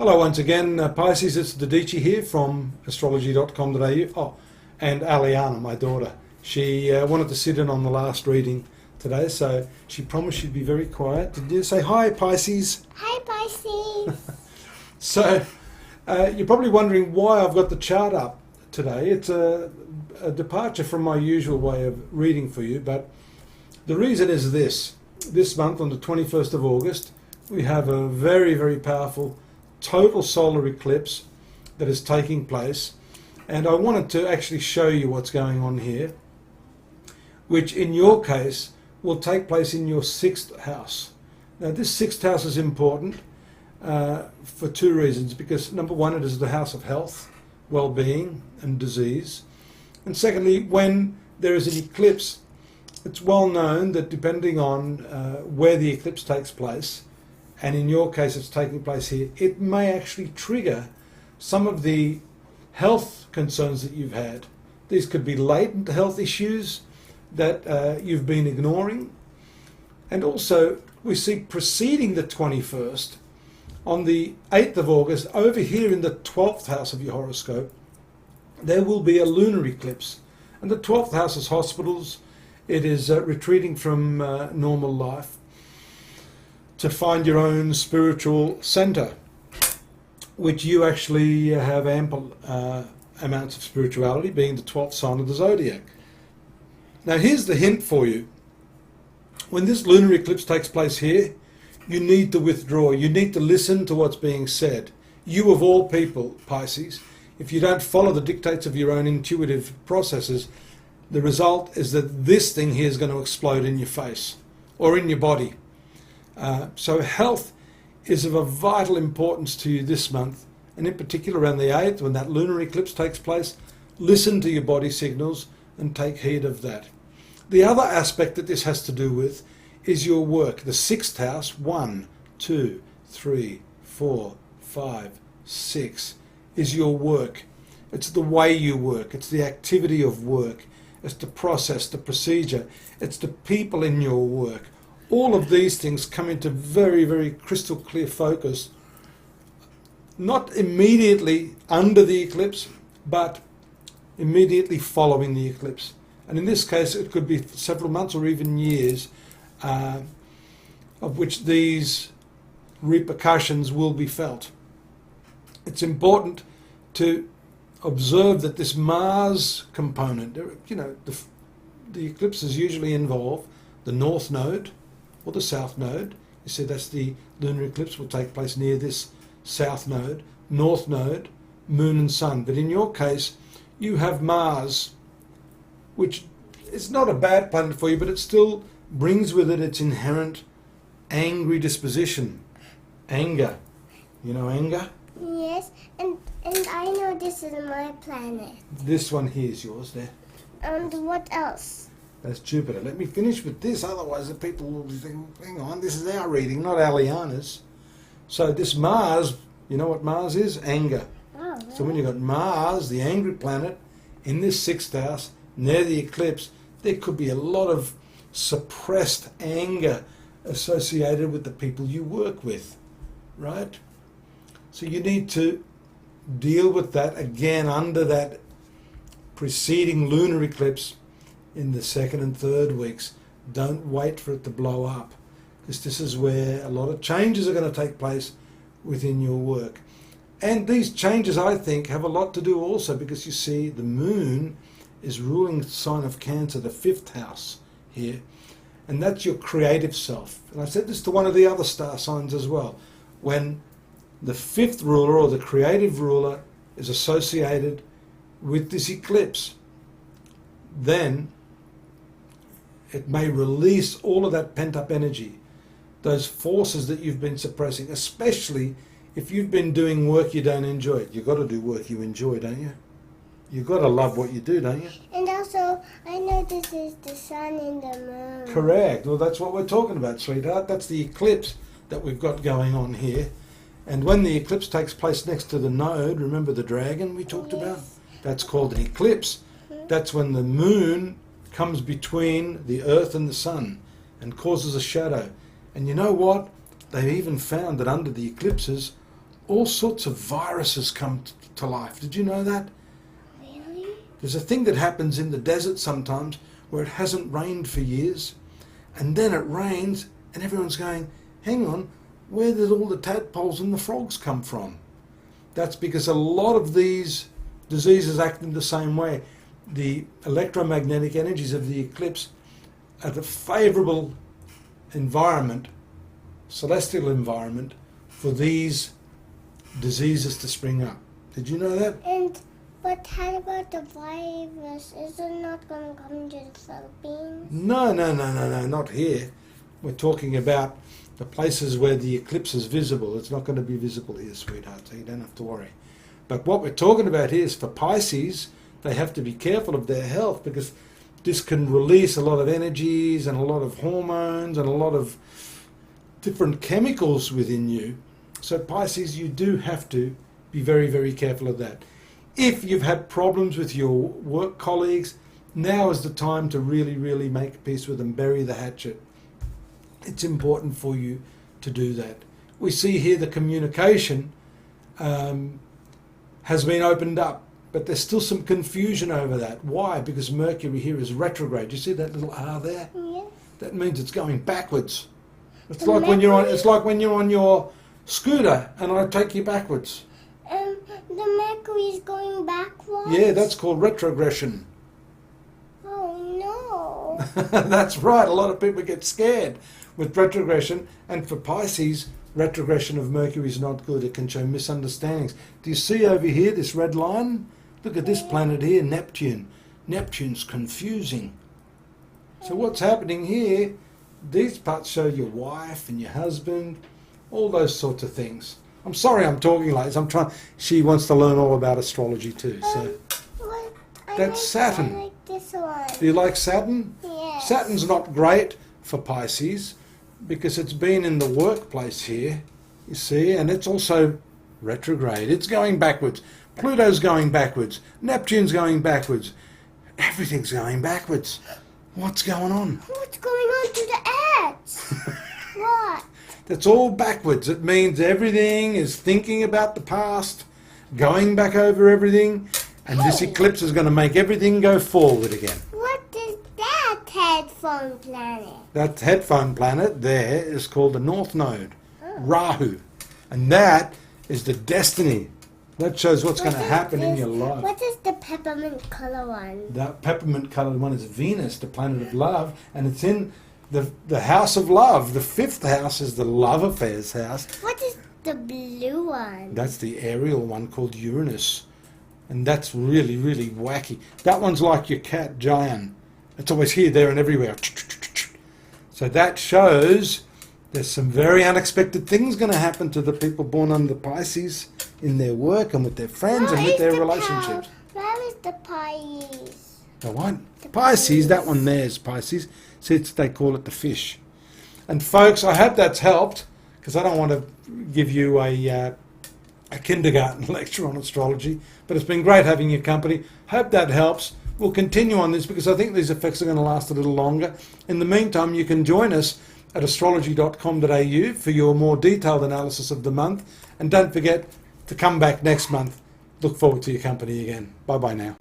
Hello once again, Pisces. It's Dadhichi here from astrology.com.au. Oh, and Aliana, my daughter. She wanted to sit in on the last reading today, so she promised she'd be very quiet. Did you say hi, Pisces? Hi, Pisces. So, you're probably wondering why I've got the chart up today. It's a departure from my usual way of reading for you, but the reason is this. This month, on the 21st of August, we have a very, very powerful total solar eclipse that is taking place, and I wanted to actually show you what's going on here, which in your case will take place in your 6th house. Now this 6th house is important for two reasons, because number one, it is the house of health, well-being and disease, and secondly, when there is an eclipse, it's well known that depending on where the eclipse takes place, and in your case it's taking place here, it may actually trigger some of the health concerns that you've had. These could be latent health issues that you've been ignoring. And also we see preceding the 21st, on the 8th of August, over here in the 12th house of your horoscope, there will be a lunar eclipse. And the 12th house is hospitals. It is retreating from normal life to find your own spiritual center, which you actually have ample amounts of spirituality, being the 12th sign of the zodiac. Now here's the hint for you. When this lunar eclipse takes place here, you need to withdraw. You need to listen to what's being said. You of all people, Pisces, if you don't follow the dictates of your own intuitive processes, the result is that this thing here is going to explode in your face or in your body. So health is of a vital importance to you this month, and in particular around the 8th, when that lunar eclipse takes place. Listen to your body signals and take heed of that. The other aspect that this has to do with is your work. The 6th house, 1, 2, 3, 4, 5, 6, is your work. It's the way you work. It's the activity of work. It's the process, the procedure. It's the people in your work. All of these things come into very, very crystal clear focus, not immediately under the eclipse, but immediately following the eclipse. And in this case, it could be several months or even years of which these repercussions will be felt. It's important to observe that this Mars component, you know, the eclipses usually involve the North Node or the South Node. You see, that's the lunar eclipse will take place near this South Node, North Node, Moon and Sun. But in your case, you have Mars, which is not a bad planet for you, but it still brings with it its inherent angry disposition. Anger. You know anger? Yes, and I know this is my planet. This one here is yours there. And what else? That's Jupiter. Let me finish with this, otherwise the people will think, hang on, this is our reading, not Aliana's. So this Mars, you know what Mars is? Anger. Oh, really? So when you've got Mars, the angry planet, in this 6th house, near the eclipse, there could be a lot of suppressed anger associated with the people you work with, right? So you need to deal with that again under that preceding lunar eclipse in the 2nd and 3rd weeks. Don't wait for it to blow up, because this is where a lot of changes are going to take place within your work. And these changes, I think, have a lot to do also because you see the moon is ruling sign of Cancer, the 5th house here, and that's your creative self. And I said this to one of the other star signs as well. When the 5th ruler or the creative ruler is associated with this eclipse, then it may release all of that pent-up energy, those forces that you've been suppressing, especially if you've been doing work you don't enjoy. You've got to do work you enjoy, don't you? You've got to love what you do, don't you? And also, I know this is the sun and the moon. Correct. Well, that's what we're talking about, sweetheart. That's the eclipse that we've got going on here. And when the eclipse takes place next to the node, remember the dragon we talked about? That's called an eclipse. That's when the moon comes between the earth and the sun and causes a shadow. And you know what? They've even found that under the eclipses, all sorts of viruses come to life. Did you know that? Really? There's a thing that happens in the desert sometimes where it hasn't rained for years, and then it rains and everyone's going, hang on, where did all the tadpoles and the frogs come from? That's because a lot of these diseases act in the same way. The electromagnetic energies of the eclipse are the favourable environment, celestial environment, for these diseases to spring up. Did you know that? But how about the virus? Is it not going to come to the Philippines? No, not here. We're talking about the places where the eclipse is visible. It's not going to be visible here, sweetheart, so you don't have to worry. But what we're talking about here is for Pisces, they have to be careful of their health because this can release a lot of energies and a lot of hormones and a lot of different chemicals within you. So Pisces, you do have to be very, very careful of that. If you've had problems with your work colleagues, now is the time to really, really make peace with them, bury the hatchet. It's important for you to do that. We see here the communication has been opened up, but there's still some confusion over that. Why? Because Mercury here is retrograde. You see that little R there? Yeah. That means it's going backwards. It's like when you're on your scooter and I take you backwards. The Mercury is going backwards? Yeah, that's called retrogression. Oh no. That's right. A lot of people get scared with retrogression, and for Pisces, retrogression of Mercury is not good. It can show misunderstandings. Do you see over here this red line? Look at this planet here, Neptune. Neptune's confusing. So what's happening here, these parts show your wife and your husband, all those sorts of things. I'm sorry I'm talking like this. She wants to learn all about astrology too. So that's Saturn. I like this one. Do you like Saturn? Yes. Saturn's not great for Pisces because it's been in the workplace here, you see, and it's also retrograde. It's going backwards. Pluto's going backwards. Neptune's going backwards. Everything's going backwards. What's going on? What's going on to the Earth? What? That's all backwards. It means everything is thinking about the past, going back over everything, and this eclipse is going to make everything go forward again. What is that headphone planet? That headphone planet there is called the North Node, Rahu, and that is the destiny. That shows what's going to happen in your life. What is the peppermint color one? That peppermint coloured one is Venus, the planet of love, and it's in the house of love. The fifth house is the love affairs house. What is the blue one? That's the aerial one called Uranus, and that's really, really wacky. That one's like your cat Giant. It's always here, there, and everywhere. So that shows there's some very unexpected things going to happen to the people born under Pisces in their work and with their friends and with their relationships. Where is the Pisces? The what? Pisces, that one there is Pisces. See, they call it the fish. And folks, I hope that's helped, because I don't want to give you a kindergarten lecture on astrology, but it's been great having your company. Hope that helps. We'll continue on this because I think these effects are going to last a little longer. In the meantime, you can join us at astrology.com.au for your more detailed analysis of the month. And don't forget to come back next month. Look forward to your company again. Bye-bye now.